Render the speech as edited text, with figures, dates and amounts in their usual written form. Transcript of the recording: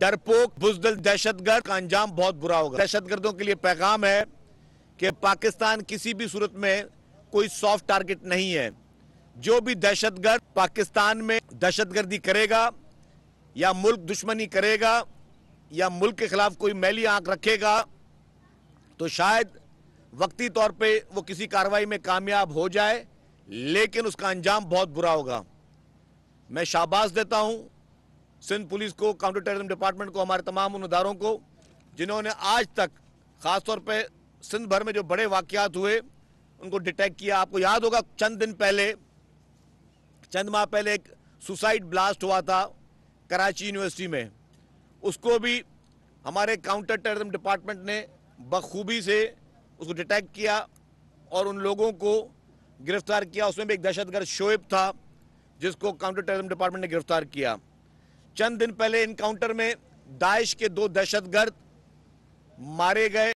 ڈرپوک بزدل دہشت گرد کا انجام بہت برا ہوگا۔ دہشت گردوں کے لیے پیغام ہے کہ پاکستان کسی بھی صورت میں کوئی سافٹ ٹارگٹ نہیں ہے۔ جو بھی دہشت گرد پاکستان میں دہشت گردی کرے گا یا ملک دشمنی کرے گا یا ملک کے خلاف کوئی میلی آنکھ رکھے گا تو شاید وقتی طور پہ وہ کسی کارروائی میں کامیاب ہو جائے، لیکن اس کا انجام بہت برا ہوگا۔ میں شاباش دیتا ہوں سندھ پولیس کو، کاؤنٹر ٹیررزم ڈپارٹمنٹ کو، ہمارے تمام ان اداروں کو جنہوں نے آج تک خاص طور پہ سندھ بھر میں جو بڑے واقعات ہوئے ان کو ڈیٹیکٹ کیا۔ آپ کو یاد ہوگا چند ماہ پہلے ایک سوسائڈ بلاسٹ ہوا تھا کراچی یونیورسٹی میں، اس کو بھی ہمارے کاؤنٹر ٹیررزم ڈپارٹمنٹ نے بخوبی سے اس کو ڈیٹیکٹ کیا اور ان لوگوں کو گرفتار کیا۔ اس میں بھی ایک دہشت گرد شعیب تھا جس کو کاؤنٹر ٹیررزم ڈپارٹمنٹ نے گرفتار کیا۔ چند دن پہلے انکاؤنٹر میں داعش کے 2 دہشت گرد مارے گئے۔